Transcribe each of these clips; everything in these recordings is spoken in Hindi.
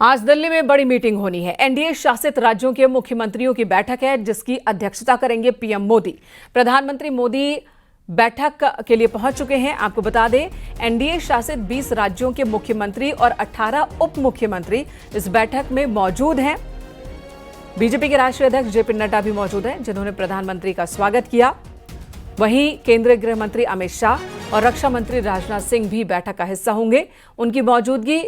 आज दिल्ली में बड़ी मीटिंग होनी है। एनडीए शासित राज्यों के मुख्यमंत्रियों की बैठक है, जिसकी अध्यक्षता करेंगे पीएम मोदी। प्रधानमंत्री मोदी बैठक के लिए पहुंच चुके हैं। आपको बता दें, एनडीए शासित 20 राज्यों के मुख्यमंत्री और 18 उप मुख्यमंत्री इस बैठक में मौजूद हैं। बीजेपी के राष्ट्रीय अध्यक्ष जेपी नड्डा भी मौजूद हैं, जिन्होंने प्रधानमंत्री का स्वागत किया। वहीं केंद्रीय गृह मंत्री अमित शाह और रक्षा मंत्री राजनाथ सिंह भी बैठक का हिस्सा होंगे। उनकी मौजूदगी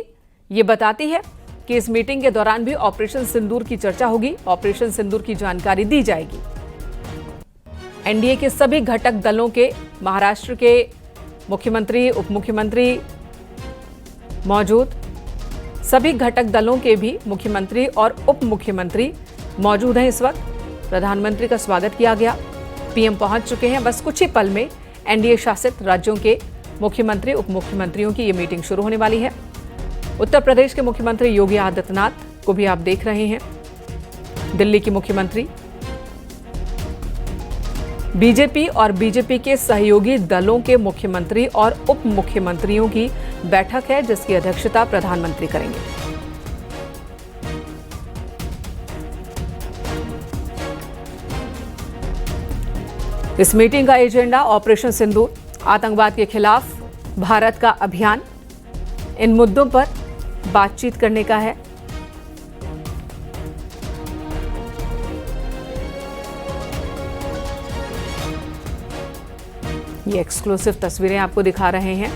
ये बताती है कि इस मीटिंग के दौरान भी ऑपरेशन सिंदूर की चर्चा होगी। ऑपरेशन सिंदूर की जानकारी दी जाएगी। एनडीए के सभी घटक दलों के महाराष्ट्र के मुख्यमंत्री, उप मुख्यमंत्री मौजूद, सभी घटक दलों के भी मुख्यमंत्री और उप मुख्यमंत्री मौजूद हैं। इस वक्त प्रधानमंत्री का स्वागत किया गया। पीएम पहुंच चुके हैं। बस कुछ ही पल में एनडीए शासित राज्यों के मुख्यमंत्री, उप मुख्यमंत्रियों की ये मीटिंग शुरू होने वाली है। उत्तर प्रदेश के मुख्यमंत्री योगी आदित्यनाथ को भी आप देख रहे हैं। दिल्ली की मुख्यमंत्री, बीजेपी और बीजेपी के सहयोगी दलों के मुख्यमंत्री और उप मुख्यमंत्रियों की बैठक है, जिसकी अध्यक्षता प्रधानमंत्री करेंगे। इस मीटिंग का एजेंडा ऑपरेशन सिंदूर, आतंकवाद के खिलाफ भारत का अभियान, इन मुद्दों पर बातचीत करने का है। ये एक्सक्लूसिव तस्वीरें आपको दिखा रहे हैं।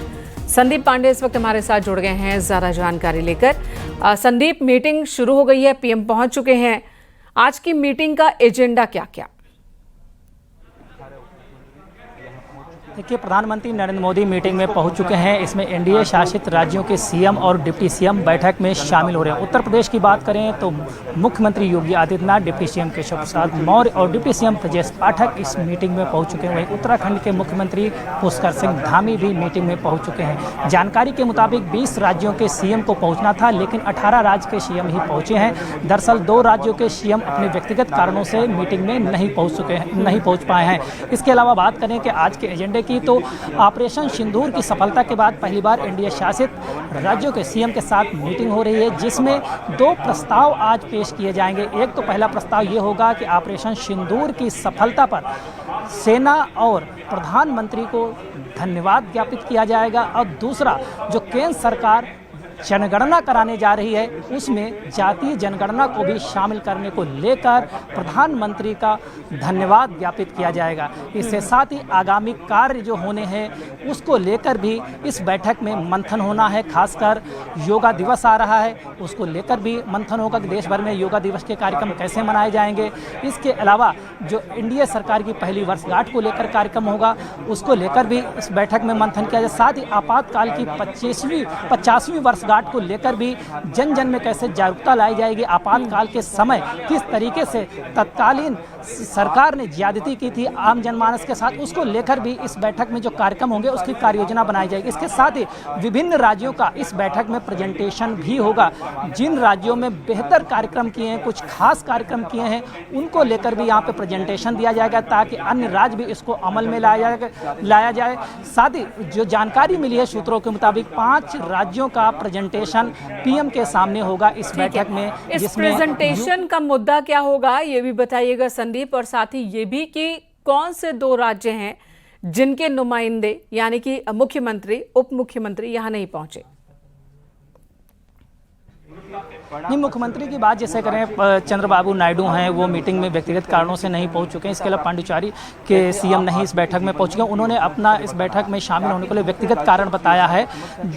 संदीप पांडे इस वक्त हमारे साथ जुड़ गए हैं ज्यादा जानकारी लेकर। संदीप, मीटिंग शुरू हो गई है, पीएम पहुंच चुके हैं। आज की मीटिंग का एजेंडा क्या क्या? देखिए, प्रधानमंत्री नरेंद्र मोदी मीटिंग में पहुंच चुके हैं। इसमें एनडीए शासित राज्यों के सीएम और डिप्टी सीएम बैठक में शामिल हो रहे हैं। उत्तर प्रदेश की बात करें तो मुख्यमंत्री योगी आदित्यनाथ, डिप्टी सीएम केशव प्रसाद मौर्य और डिप्टी सीएम ब्रजेश पाठक इस मीटिंग में पहुंच चुके हैं। वहीं उत्तराखंड के मुख्यमंत्री पुष्कर सिंह धामी भी मीटिंग में पहुंच चुके हैं। जानकारी के मुताबिक 20 राज्यों के सीएम को पहुँचना था, लेकिन 18 राज्य के सीएम ही पहुँचे हैं। दरअसल 2 राज्यों के सीएम अपने व्यक्तिगत कारणों से मीटिंग में नहीं पहुँच पाए हैं। इसके अलावा बात करें कि आज के एजेंडे की, तो ऑपरेशन सिंदूर की सफलता के बाद पहली बार एनडीए शासित राज्यों के सीएम के साथ मीटिंग हो रही है, जिसमें 2 प्रस्ताव आज पेश किए जाएंगे। एक तो पहला प्रस्ताव ये होगा कि ऑपरेशन सिंदूर की सफलता पर सेना और प्रधानमंत्री को धन्यवाद ज्ञापित किया जाएगा, और दूसरा जो केंद्र सरकार जनगणना कराने जा रही है, उसमें जातीय जनगणना को भी शामिल करने को लेकर प्रधानमंत्री का धन्यवाद ज्ञापित किया जाएगा। इसके साथ ही आगामी कार्य जो होने हैं उसको लेकर भी इस बैठक में मंथन होना है। खासकर योगा दिवस आ रहा है, उसको लेकर भी मंथन होगा कि देश भर में योगा दिवस के कार्यक्रम कैसे मनाए जाएंगे। इसके अलावा जो एनडीए सरकार की पहली वर्षगांठ को लेकर कार्यक्रम होगा, उसको लेकर भी इस बैठक में मंथन किया जाए। साथ ही आपातकाल की 50वीं वर्षगांठ को लेकर भी जन जन में कैसे जागरूकता लाई जाएगी। आपातकाल के समय किस तरीके से तत्कालीन सरकार ने ज्यादती की थी आम जनमानस के साथ, उसको लेकर भी इस बैठक में जो कार्यक्रम होंगे उसकी कार्य योजना बनाई जाएगी। इसके साथ ही विभिन्न राज्यों का इस बैठक में प्रेजेंटेशन भी होगा। जिन राज्यों में बेहतर कार्यक्रम किए हैं, कुछ खास कार्यक्रम किए हैं, उनको लेकर भी यहाँ पे प्रेजेंटेशन दिया जाएगा, ताकि अन्य राज्य भी इसको अमल में लाया जाए। साथ ही जो जानकारी मिली है सूत्रों के मुताबिक, 5 राज्यों का प्रेजेंटेशन पीएम के सामने होगा इस बैठक में। इस प्रेजेंटेशन का मुद्दा क्या होगा, ये भी बताइएगा संदीप, और साथ ही ये भी कि कौन से 2 राज्य हैं जिनके नुमाइंदे यानी कि मुख्यमंत्री, उप मुख्यमंत्री यहां नहीं पहुंचे। नहीं, मुख्यमंत्री की बात जैसे करें, चंद्रबाबू नायडू हैं, वो मीटिंग में व्यक्तिगत कारणों से नहीं पहुंच चुके हैं। इसके अलावा पांडिचेरी के सीएम नहीं इस बैठक में पहुंच चुके हैं। उन्होंने अपना इस बैठक में शामिल होने के लिए व्यक्तिगत कारण बताया है,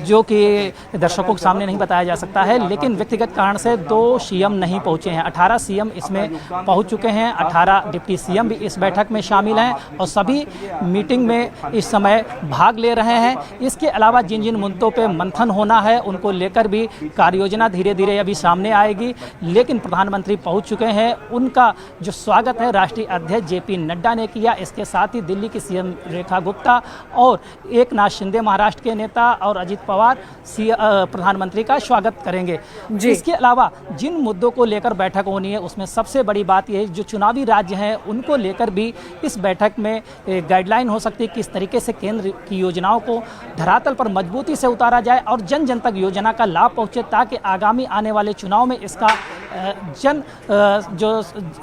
जो कि दर्शकों के सामने नहीं बताया जा सकता है। लेकिन व्यक्तिगत कारण से 2 सीएम नहीं पहुंचे हैं। 18 सीएम इसमें पहुंच चुके हैं। 18 डिप्टी सीएम भी इस बैठक में शामिल हैं और सभी मीटिंग में इस समय भाग ले रहे हैं। इसके अलावा जिन जिन मुद्दों पर मंथन होना है, उनको लेकर भी कार्य योजना धीरे धीरे अभी सामने आएगी। लेकिन प्रधानमंत्री पहुंच चुके हैं। उनका जो स्वागत है राष्ट्रीय अध्यक्ष जेपी नड्डा ने किया। इसके साथ ही दिल्ली की सीएम रेखा गुप्ता और एकनाथ शिंदे महाराष्ट्र के नेता और अजित पवार प्रधानमंत्री का स्वागत करेंगे। इसके अलावा जिन मुद्दों को लेकर बैठक होनी है, उसमें सबसे बड़ी बात यह है जो चुनावी राज्य हैं उनको लेकर भी इस बैठक में गाइडलाइन हो सकती है, किस तरीके से केंद्र की योजनाओं को धरातल पर मजबूती से उतारा जाए और जन जन तक योजना का लाभ पहुंचे, ताकि आगामी आने वाले चुनाव में इसका जो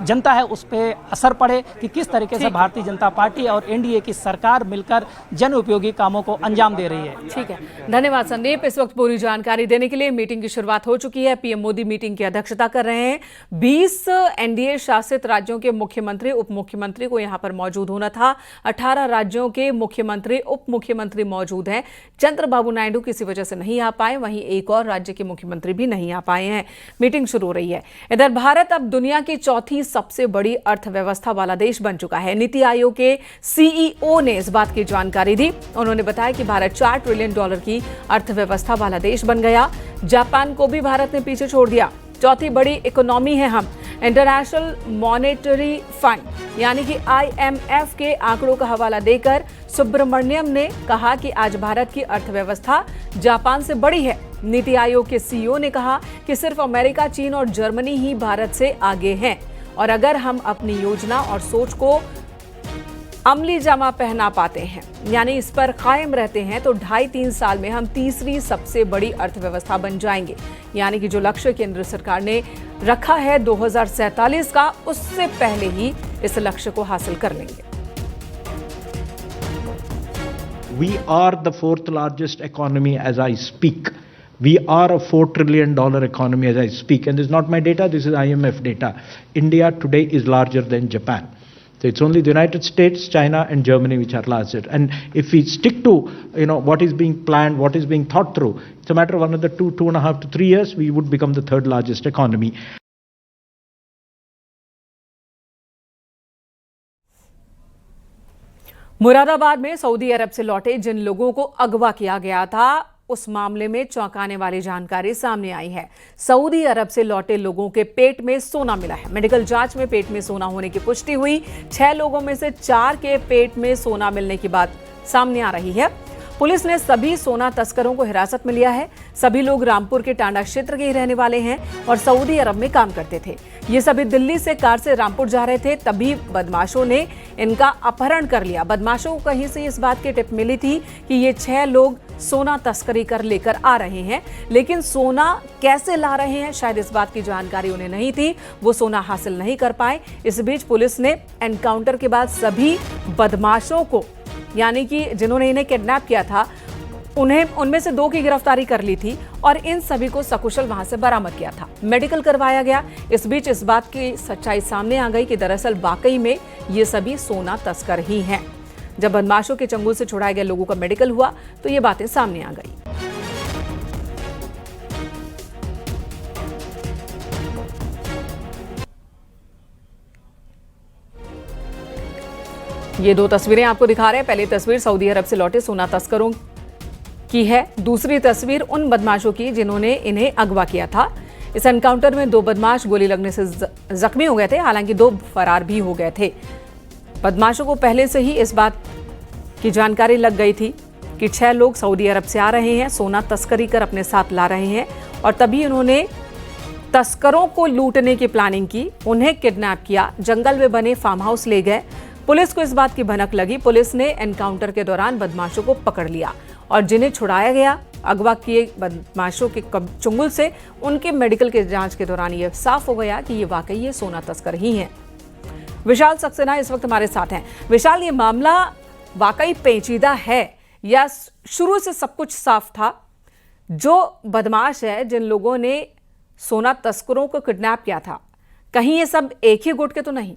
जनता है उस पर असर पड़े कि किस तरीके से भारतीय जनता पार्टी और एनडीए की सरकार मिलकर जन उपयोगी कामों को अंजाम दे रही है। ठीक है, धन्यवाद संदीप। इस वक्त पूरी जानकारी देने के लिए मीटिंग की शुरुआत हो चुकी है। पीएम मोदी मीटिंग की अध्यक्षता कर रहे हैं। 20 एनडीए शासित राज्यों के मुख्यमंत्री उप मुख्यमंत्री को यहां पर मौजूद होना था। 18 राज्यों के मुख्यमंत्री उप मुख्यमंत्री मौजूद हैं। चंद्रबाबू नायडू किसी वजह से नहीं आ पाए, वहीं एक और राज्य के मुख्यमंत्री भी नहीं आ पाए हैं। मीटिंग शुरू हो रही है। इधर भारत अब दुनिया की चौथी सबसे बड़ी अर्थव्यवस्था वाला देश बन चुका है। नीति आयोग के सीईओ ने इस बात की जानकारी दी। उन्होंने बताया कि भारत $4 ट्रिलियन की अर्थव्यवस्था वाला देश बन गया। जापान को भी भारत ने पीछे छोड़ दिया। चौथी बड़ी इकोनॉमी है हम। इंटरनेशनल मॉनेटरी फंड यानी कि IMF के आंकड़ों का हवाला देकर सुब्रमण्यम ने कहा कि आज भारत की अर्थव्यवस्था जापान से बड़ी है। नीति आयोग के सीईओ ने कहा कि सिर्फ अमेरिका, चीन और जर्मनी ही भारत से आगे हैं और अगर हम अपनी योजना और सोच को अमली जामा पहना पाते हैं यानी इस पर कायम रहते हैं तो 2.5-3 साल में हम तीसरी सबसे बड़ी अर्थव्यवस्था बन जाएंगे। यानी कि जो लक्ष्य केंद्र सरकार ने रखा है 2047 का, उससे पहले ही इस लक्ष्य को हासिल कर लेंगे। We are the 4th largest economy as I speak. We are a $4 trillion economy as I speak. And this is not my data, this is IMF data. India today is larger than Japan. So it's only the United States, China and Germany which are larger. And if we stick to what is being planned, what is being thought through, it's a matter of another 2.5 to 3 years, we would become the 3rd largest economy. Moradabad में सऊदी अरब से लौटे जिन लोगों को अगवा किया गया था उस मामले में चौंकाने वाली जानकारी सामने आई है। सऊदी अरब से लौटे लोगों के पेट में सोना मिला है। मेडिकल जांच में पेट में सोना होने की पुष्टि हुई। 6 लोगों में से 4 के पेट में सोना मिलने की बात सामने आ रही है। पुलिस ने सभी सोना तस्करों को हिरासत में लिया है। सभी लोग रामपुर के टांडा क्षेत्र के ही रहने वाले हैं और सऊदी अरब में काम करते थे। ये सभी दिल्ली से कार से रामपुर जा रहे थे, तभी बदमाशों ने इनका अपहरण कर लिया। बदमाशों को कहीं से इस बात की टिप मिली थी कि ये 6 लोग सोना तस्करी कर लेकर आ रहे हैं, लेकिन सोना कैसे ला रहे हैं शायद इस बात की जानकारी उन्हें नहीं थी। वो सोना हासिल नहीं कर पाए। इस बीच पुलिस ने एनकाउंटर के बाद सभी बदमाशों को यानी कि जिन्होंने इन्हें किडनैप किया था उनमें से 2 की गिरफ्तारी कर ली थी और इन सभी को सकुशल वहां से बरामद किया था। मेडिकल करवाया गया। इस बीच इस बात की सच्चाई सामने आ गई कि दरअसल वाकई में ये सभी सोना तस्कर ही हैं। जब बदमाशों के चंगुल से छुड़ाए गए लोगों का मेडिकल हुआ तो ये बातें सामने आ गई। ये 2 तस्वीरें आपको दिखा रहे हैं। पहली तस्वीर सऊदी अरब से लौटे सोना तस्करों की है। दूसरी तस्वीर उन बदमाशों की जिन्होंने इन्हें अगवा किया था। इस एनकाउंटर में 2 बदमाश गोली लगने से जख्मी हो गए थे, हालांकि 2 फरार भी हो गए थे। बदमाशों को पहले से ही इस बात की जानकारी लग गई थी कि 6 लोग सऊदी अरब से आ रहे हैं, सोना तस्करी कर अपने साथ ला रहे हैं और तभी उन्होंने तस्करों को लूटने की प्लानिंग की, उन्हें किडनैप किया, जंगल में बने फार्म हाउस ले गए। पुलिस को इस बात की भनक लगी। पुलिस ने एनकाउंटर के दौरान बदमाशों को पकड़ लिया और जिन्हें छुड़ाया गया अगवा किए बदमाशों के चुंगल से उनके मेडिकल के जांच के दौरान ये साफ हो गया कि ये वाकई ये सोना तस्कर ही हैं। विशाल सक्सेना इस वक्त हमारे साथ हैं। विशाल, ये मामला वाकई पेचीदा है या शुरू से सब कुछ साफ था? जो बदमाश है, जिन लोगों ने सोना तस्करों को किडनैप किया था, कहीं ये सब एक ही गुट के तो नहीं?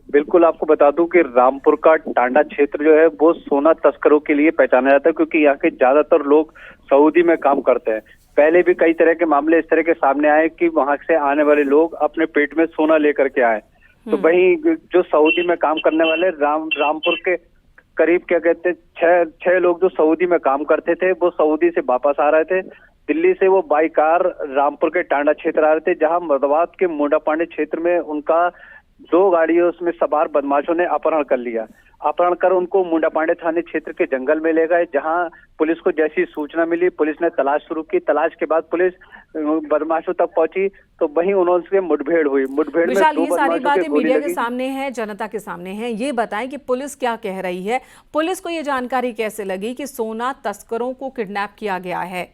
बिल्कुल, आपको बता दूं कि रामपुर का टांडा क्षेत्र जो है वो सोना तस्करों के लिए पहचाना जाता है क्योंकि यहाँ के ज्यादातर लोग सऊदी में काम करते हैं। पहले भी कई तरह के मामले इस तरह के सामने आए कि वहां से आने वाले लोग अपने पेट में सोना लेकर के आए। तो वहीं जो सऊदी में काम करने वाले रामपुर के करीब क्या कहते हैं 6 लोग जो सऊदी में काम करते थे, वो सऊदी से वापस आ रहे थे। दिल्ली से वो बाई कार रामपुर के टांडा क्षेत्र आ रहे थे, जहां मुरादाबाद के मुंडा पांडे क्षेत्र में उनका 2 गाड़ियों में सवार बदमाशों ने अपहरण कर लिया। अपहरण कर उनको मुंडा पांडे थाने क्षेत्र के जंगल में ले गए, जहां पुलिस को जैसी सूचना मिली पुलिस ने तलाश शुरू की। तलाश के बाद पुलिस बदमाशों तक पहुंची तो वहीं उनसे मुठभेड़ हुई। मुठभेड़ में 2 सारी बातें गोली मीडिया लगी। के सामने है, जनता के सामने है। ये बताएं कि पुलिस क्या कह रही है? पुलिस को ये जानकारी कैसे लगी कि सोना तस्करों को किडनैप किया गया है?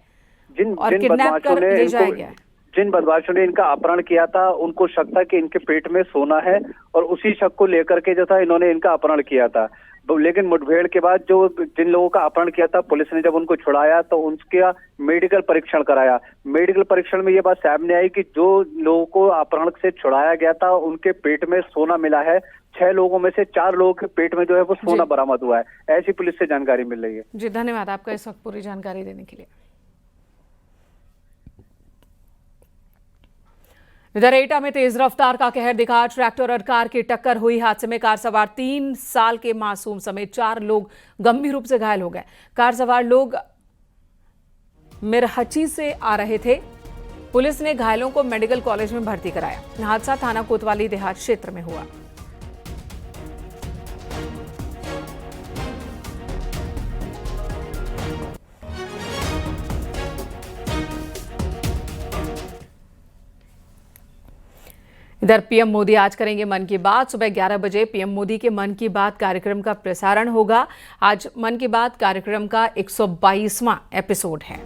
जिन और जिन किडनैप बदमाशों कर ने ले जाया इनको गया है। जिन बदमाशों ने इनका अपहरण किया था, उनको शक था कि इनके पेट में सोना है और उसी शक को लेकर के जो था इन्होंने इनका अपहरण किया था। लेकिन मुठभेड़ के बाद जो जिन लोगों का अपहरण किया था, पुलिस ने जब उनको छुड़ाया तो उनका मेडिकल परीक्षण कराया। मेडिकल परीक्षण में ये बात सामने आई कि जो लोगों को अपहरण से छुड़ाया गया था उनके पेट में सोना मिला है। 6 लोगों में से 4 लोगों के पेट में जो है वो सोना बरामद हुआ है, ऐसी पुलिस से जानकारी मिल रही है। जी धन्यवाद आपका इस वक्त पूरी जानकारी देने के लिए। इधर एटा में तेज रफ्तार का कहर दिखा, ट्रैक्टर और कार की टक्कर हुई। हादसे में कार सवार 3 साल के मासूम समेत 4 लोग गंभीर रूप से घायल हो गए। कार सवार लोग मिरहची से आ रहे थे। पुलिस ने घायलों को मेडिकल कॉलेज में भर्ती कराया। हादसा थाना कोतवाली देहात क्षेत्र में हुआ। इधर पीएम मोदी आज करेंगे मन की बात। सुबह 11 बजे पीएम मोदी के मन की बात कार्यक्रम का प्रसारण होगा। आज मन की बात कार्यक्रम का 122वां एपिसोड है।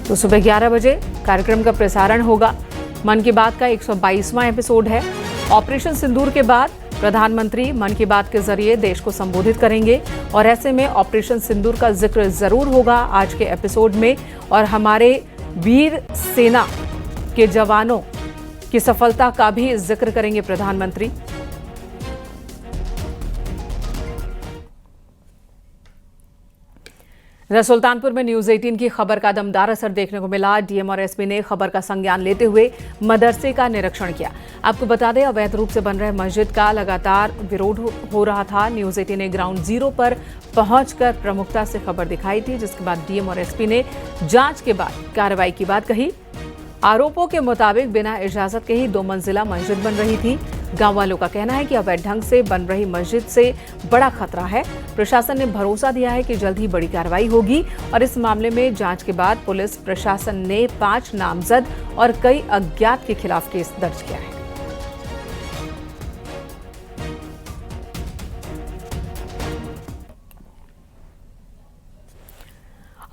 तो सुबह 11 बजे कार्यक्रम का प्रसारण होगा। मन की बात का 122वां एपिसोड है। ऑपरेशन सिंदूर के बाद प्रधानमंत्री मन की बात के जरिए देश को संबोधित करेंगे और ऐसे में ऑपरेशन सिंदूर का जिक्र जरूर होगा आज के एपिसोड में। और हमारे वीर सेना के जवानों की सफलता का भी जिक्र करेंगे प्रधानमंत्री। सुल्तानपुर में न्यूज 18 की खबर का दमदार असर देखने को मिला। डीएम और एसपी ने खबर का संज्ञान लेते हुए मदरसे का निरीक्षण किया। आपको बता दें, अवैध रूप से बन रहे मस्जिद का लगातार विरोध हो रहा था। न्यूज 18 ने ग्राउंड जीरो पर पहुंचकर प्रमुखता से खबर दिखाई थी, जिसके बाद डीएम और एसपी ने जांच के बाद कार्रवाई की बात कही। आरोपों के मुताबिक बिना इजाजत के ही 2 मंजिला मस्जिद बन रही थी। गांव वालों का कहना है कि अवैध ढंग से बन रही मस्जिद से बड़ा खतरा है। प्रशासन ने भरोसा दिया है कि जल्द ही बड़ी कार्रवाई होगी और इस मामले में जांच के बाद पुलिस प्रशासन ने 5 नामजद और कई अज्ञात के खिलाफ केस दर्ज किया है।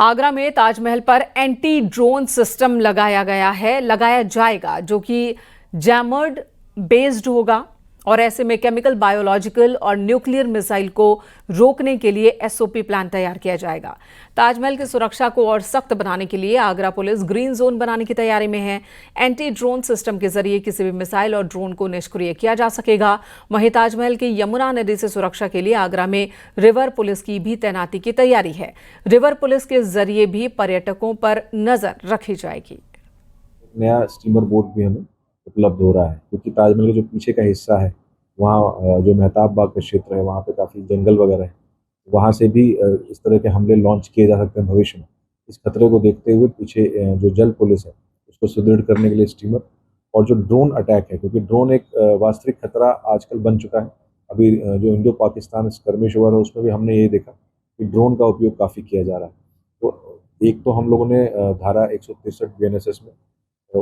आगरा में ताजमहल पर एंटी ड्रोन सिस्टम लगाया जाएगा, जो कि जैमर्ड बेस्ड होगा और ऐसे में केमिकल, बायोलॉजिकल और न्यूक्लियर मिसाइल को रोकने के लिए एसओपी प्लान तैयार किया जाएगा। ताजमहल की सुरक्षा को और सख्त बनाने के लिए आगरा पुलिस ग्रीन जोन बनाने की तैयारी में है। एंटी ड्रोन सिस्टम के जरिए किसी भी मिसाइल और ड्रोन को निष्क्रिय किया जा सकेगा। वहीं ताजमहल की यमुना नदी से सुरक्षा के लिए आगरा में रिवर पुलिस की भी तैनाती की तैयारी है। रिवर पुलिस के जरिए भी पर्यटकों पर नजर रखी जाएगी। नया स्टीमर बोट भी हमें उपलब्ध हो रहा है, क्योंकि ताजमहल के जो पीछे का हिस्सा है, वहाँ जो मेहताब बाग का क्षेत्र है, वहाँ पे काफ़ी जंगल वगैरह है। वहाँ से भी इस तरह के हमले लॉन्च किए जा सकते हैं भविष्य में। इस खतरे को देखते हुए पीछे जो जल पुलिस है उसको सुदृढ़ करने के लिए स्टीमर और जो ड्रोन अटैक है, क्योंकि ड्रोन एक वास्तविक खतरा आजकल बन चुका है। अभी जो इंडो पाकिस्तान स्कर्मिश हुआ था उसमें भी हमने ये देखा कि ड्रोन का उपयोग काफ़ी किया जा रहा है। तो एक तो हम लोगों ने धारा 163 बीएनएसएस में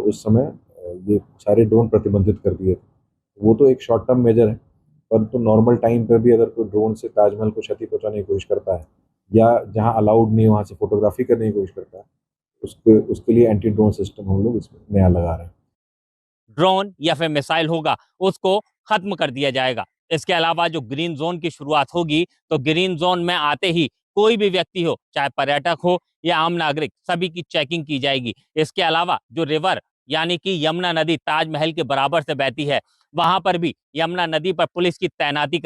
उस समय ये सारे ड्रोन प्रतिबंधित कर दिए थे। वो तो एक शॉर्ट टर्म मेजर है, परंतु नॉर्मल टाइम पर भी अगर कोई ड्रोन से ताजमहल को क्षति पहुंचाने की कोशिश करता है या जहां अलाउड नहीं वहां से फोटोग्राफी करने की कोशिश करता है, उसके लिए एंटी ड्रोन सिस्टम हम लोग इसमें नया लगा रहे हैं। ड्रोन या फिर मिसाइल होगा उसको खत्म कर दिया जाएगा। इसके अलावा जो ग्रीन जोन की शुरुआत होगी, तो ग्रीन जोन में आते ही कोई भी व्यक्ति हो, चाहे पर्यटक हो या आम नागरिक, सभी की चेकिंग की जाएगी। इसके अलावा जो रिवर यानी कि यमुना नदी ताजमहल के बराबर से बहती है, वहां पर भी यमुना नदी पर पुलिस की तैनाती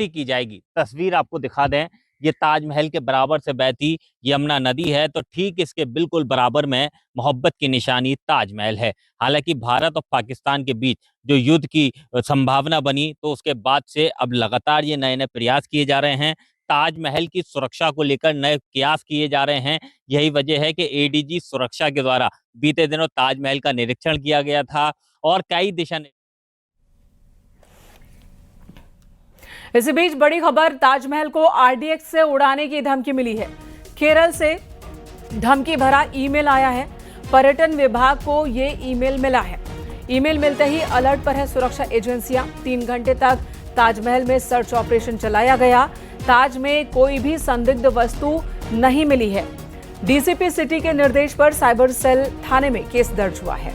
की जाएगी। तस्वीर आपको दिखा दें, ये ताजमहल के बराबर से बहती यमुना नदी है, तो ठीक इसके बिल्कुल बराबर में मोहब्बत की निशानी ताजमहल है। हालांकि भारत और पाकिस्तान के बीच जो युद्ध की संभावना बनी, तो उसके बाद से अब लगातार ये नए नए प्रयास किए जा रहे हैं। ताजमहल की सुरक्षा को लेकर नए प्रयास किए जा रहे हैं। यही वजह है कि एडीजी सुरक्षा के द्वारा बीते दिनों ताजमहल का निरीक्षण किया गया था और कई दिशा। इसी बीच बड़ी खबर, ताजमहल को आरडीएक्स से उड़ाने की धमकी मिली है। केरल से धमकी भरा ईमेल आया है। पर्यटन विभाग को ये ईमेल मिला है। ईमेल मिलते ही अलर्ट पर है सुरक्षा एजेंसियां। 3 घंटे तक ताजमहल में सर्च ऑपरेशन चलाया गया। ताज में कोई भी संदिग्ध वस्तु नहीं मिली है। डीसीपी सिटी के निर्देश पर साइबर सेल थाने में केस दर्ज हुआ है।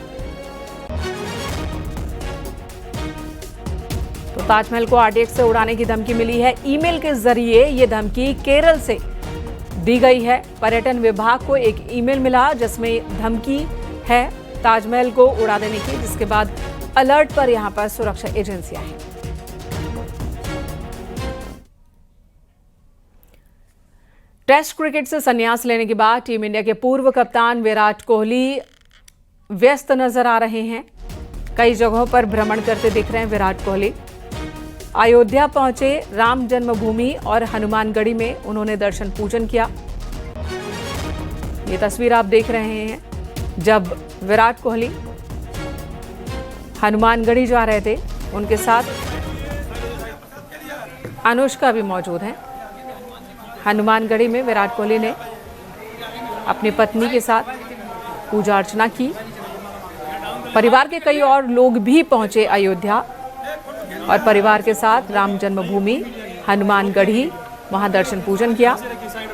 तो ताजमहल को आरडीएक्स से उड़ाने की धमकी मिली है। ईमेल के जरिए ये धमकी केरल से दी गई है। पर्यटन विभाग को एक ईमेल मिला जिसमें धमकी है ताजमहल को उड़ा देने की, जिसके बाद अलर्ट पर यहां पर सुरक्षा एजेंसियां हैं। टेस्ट क्रिकेट से संन्यास लेने के बाद टीम इंडिया के पूर्व कप्तान विराट कोहली व्यस्त नजर आ रहे हैं। कई जगहों पर भ्रमण करते दिख रहे हैं विराट कोहली। अयोध्या पहुंचे, राम जन्मभूमि और हनुमानगढ़ी में उन्होंने दर्शन पूजन किया। ये तस्वीर आप देख रहे हैं जब विराट कोहली हनुमानगढ़ी जा रहे थे। उनके साथ अनुष्का भी मौजूद हैं। हनुमानगढ़ी में विराट कोहली ने अपनी पत्नी के साथ पूजा अर्चना की। परिवार के कई और लोग भी पहुंचे अयोध्या और परिवार के साथ राम जन्मभूमि हनुमानगढ़ी वहां दर्शन पूजन किया।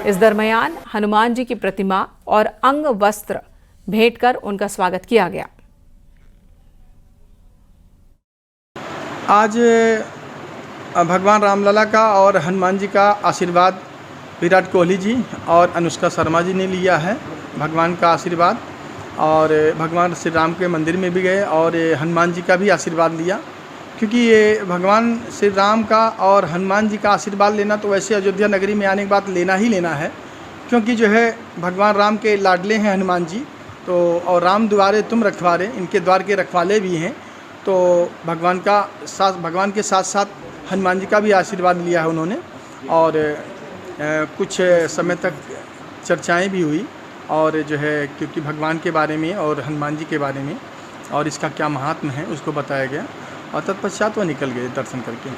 इस दरमियान हनुमान जी की प्रतिमा और अंग वस्त्र भेंट कर उनका स्वागत किया गया। आज भगवान रामलला का और हनुमान जी का आशीर्वाद विराट कोहली जी और अनुष्का शर्मा जी ने लिया है। भगवान का आशीर्वाद, और भगवान श्री राम के मंदिर में भी गए और हनुमान जी का भी आशीर्वाद लिया, क्योंकि ये भगवान श्री राम का और हनुमान जी का आशीर्वाद लेना तो वैसे अयोध्या नगरी में आने के बाद लेना ही लेना है, क्योंकि जो है भगवान राम के लाडले हैं हनुमान जी, तो और राम द्वारे तुम रखवारे, इनके द्वार के रखवाले भी हैं। तो भगवान के साथ साथ हनुमान जी का भी आशीर्वाद लिया है उन्होंने। और कुछ समय तक चर्चाएं भी हुई और जो है क्योंकि भगवान के बारे में और हनुमान जी के बारे में और इसका क्या महात्म्य है उसको बताया गया, और तत्पश्चात वो निकल गए दर्शन करके।